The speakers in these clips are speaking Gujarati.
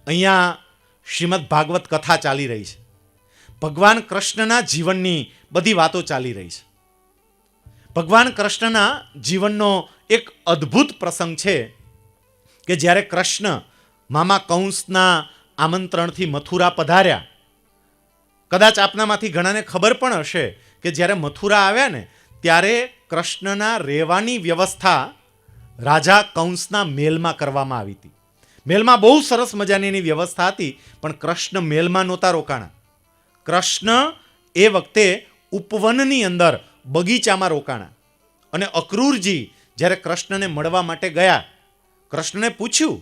અહીંયા શ્રીમદ ભાગવત કથા ચાલી રહી છે. ભગવાન કૃષ્ણના જીવનની બધી વાતો ચાલી રહી છે. ભગવાન કૃષ્ણના જીવનનો એક અદ્ભુત પ્રસંગ છે કે જ્યારે કૃષ્ણ મામા કંસના આમંત્રણથી મથુરા પધાર્યા. કદાચ આપનામાંથી ઘણાને ખબર પણ હશે કે જ્યારે મથુરા આવ્યા ને ત્યારે કૃષ્ણના રહેવાની વ્યવસ્થા રાજા કંસના મેલમાં કરવામાં આવી હતી. મેલમાં બહુ સરસ મજાની એની વ્યવસ્થા હતી, પણ કૃષ્ણ મેલમાં નહોતા રોકાણા. કૃષ્ણ એ વખતે ઉપવનની અંદર બગીચામાં રોકાણા. અને અક્રૂરજી જ્યારે કૃષ્ણને મળવા માટે ગયા, કૃષ્ણને પૂછ્યું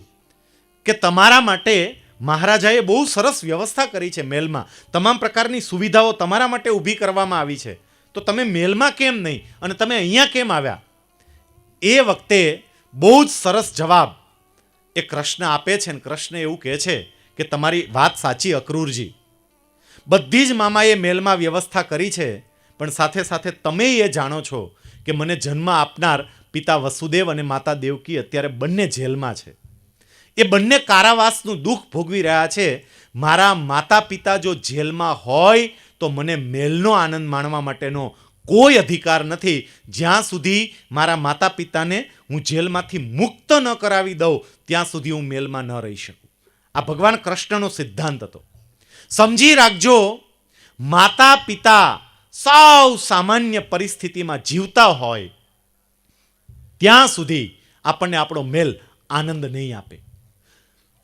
કે તમારા માટે મહારાજાએ બહુ સરસ વ્યવસ્થા કરી છે મેલમાં, તમામ પ્રકારની સુવિધાઓ તમારા માટે ઊભી કરવામાં આવી છે, તો તમે મેલમાં કેમ નહીં અને તમે અહીંયા કેમ આવ્યા? એ વખતે બહુ જ સરસ જવાબ એ કૃષ્ણ આપે છે. ને કૃષ્ણ એવું કહે છે કે તમારી વાત સાચી અક્રૂરજી, બધી જ મામાએ મેલમાં વ્યવસ્થા કરી છે, પણ સાથે સાથે તમે એ જાણો છો કે મને જન્મ આપનાર પિતા વસુદેવ અને માતા દેવકી અત્યારે બંને જેલમાં છે. એ બંને કારાવાસનું દુઃખ ભોગવી રહ્યા છે. મારા માતા પિતા જો જેલમાં હોય તો મને મેલનો આનંદ માણવા માટેનો કોઈ અધિકાર નથી. જ્યાં સુધી મારા માતા પિતાને હું જેલમાંથી મુક્ત ન કરાવી દઉં ત્યાં સુધી હું મેલમાં ન રહી શકું. આ ભગવાન કૃષ્ણનો સિદ્ધાંત હતો. સમજી રાખજો, માતા પિતા સાવ સામાન્ય પરિસ્થિતિમાં જીવતા હોય ત્યાં સુધી આપણને આપણો મેલ આનંદ નહીં આપે.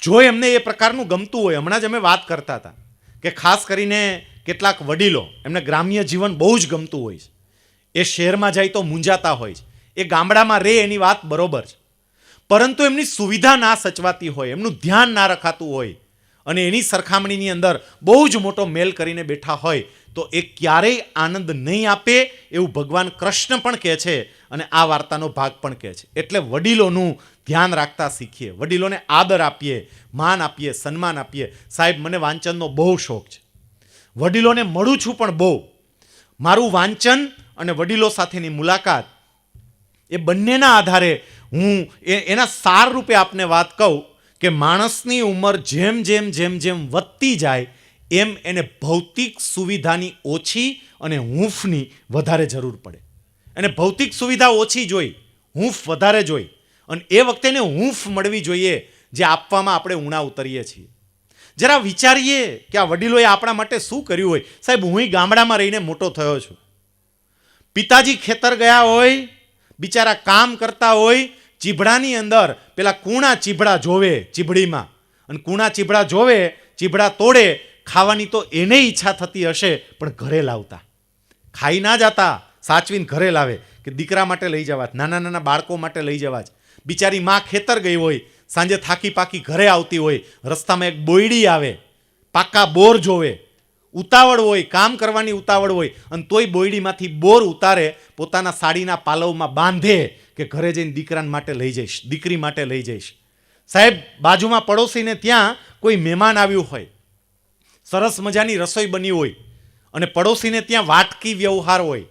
જો એમને એ પ્રકારનું ગમતું હોય, હમણાં જ અમે વાત કરતા હતા કે ખાસ કરીને કેટલાક વડીલો, એમને ગ્રામ્ય જીવન બહુ જ ગમતું હોય છે. એ શહેરમાં જાય તો મૂંઝાતા હોય છે, એ ગામડામાં રહે એની વાત બરોબર છે, પરંતુ એમની સુવિધા ના સચવાતી હોય, એમનું ધ્યાન ના રખાતું હોય અને એની સરખામણીની અંદર બહુ જ મોટો મેલ કરીને બેઠા હોય તો એ ક્યારેય આનંદ નહીં આપે એવું ભગવાન કૃષ્ણ પણ કહે છે અને આ વાર્તાનો ભાગ પણ કહે છે. એટલે વડીલોનું ધ્યાન રાખતા શીખીએ, વડીલોને આદર આપીએ, માન આપીએ, સન્માન આપીએ. સાહેબ, મને વાંચનનો બહુ શોખ છે, વડીલોને મળું છું પણ બહુ. મારું વાંચન અને વડીલો સાથેની મુલાકાત એ બંનેના આધારે હું એના સાર રૂપે આપને વાત કહું કે માણસની ઉંમર જેમ જેમ જેમ જેમ વધતી જાય એમ એને ભૌતિક સુવિધાની ઓછી અને હૂંફની વધારે જરૂર પડે. એને ભૌતિક સુવિધા ઓછી જોઈ, હૂંફ વધારે જોઈ, અને એ વખતે એને હૂંફ મળવી જોઈએ જે આપવામાં આપણે ઊણા ઉતરીએ છીએ. જરા વિચારીએ કે આ વડીલોએ આપણા માટે શું કર્યું હોય. સાહેબ, હું ગામડામાં રહીને મોટો થયો છું. પિતાજી ખેતર ગયા હોય, બિચારા કામ કરતા હોય, ચીભડાની અંદર પેલા કૂણા ચીભડા જોવે ચીભડીમાં, અને કૂણા ચીભડા જોવે, ચીભડા તોડે, ખાવાની તો એને ઈચ્છા થતી હશે પણ ઘરે લાવતા, ખાઈ ના જતા, સાચવીને ઘરે લાવે કે દીકરા માટે લઈ જવા, નાના નાના બાળકો માટે લઈ જવા. બિચારી માં ખેતર ગઈ હોય, સાંજે થાકી પાકી ઘરે આવતી હોય, રસ્તામાં એક બોયડી આવે, પાકા બોર જોવે, ઉતાવળ હોય, કામ કરવાની ઉતાવળ હોય, અને તોય બોયડીમાંથી બોર ઉતારે, પોતાના સાડીના પાલવમાં બાંધે કે ઘરે જઈને દીકરા માટે લઈ જઈશ, દીકરી માટે લઈ જઈશ. સાહેબ, બાજુમાં પડોશીને ત્યાં કોઈ મહેમાન આવ્યું હોય, સરસ મજાની રસોઈ બની હોય, અને પડોશીને ત્યાં વાટકી વ્યવહાર હોય,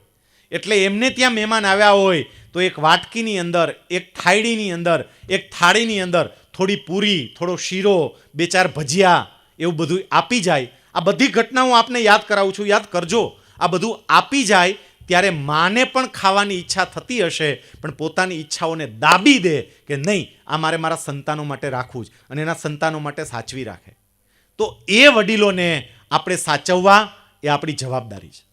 એટલે એમને ત્યાં મહેમાન આવ્યા હોય તો એક વાટકીની અંદર, એક થાળીની અંદર, એક થાળીની અંદર થોડી પૂરી, થોડો શીરો, બે ચાર ભજીયા, એવું બધું આપી જાય. આ બધી ઘટના હું આપને યાદ કરાવું છું, યાદ કરજો. આ બધું આપી જાય ત્યારે માને પણ ખાવાની ઈચ્છા થતી હશે, પણ પોતાની ઈચ્છાઓને દાબી દે કે નહીં, આ મારે મારા સંતાનો માટે રાખવું જ, અને એના સંતાનો માટે સાચવી રાખે. તો એ વડીલોને આપણે સાચવવા એ આપણી જવાબદારી છે.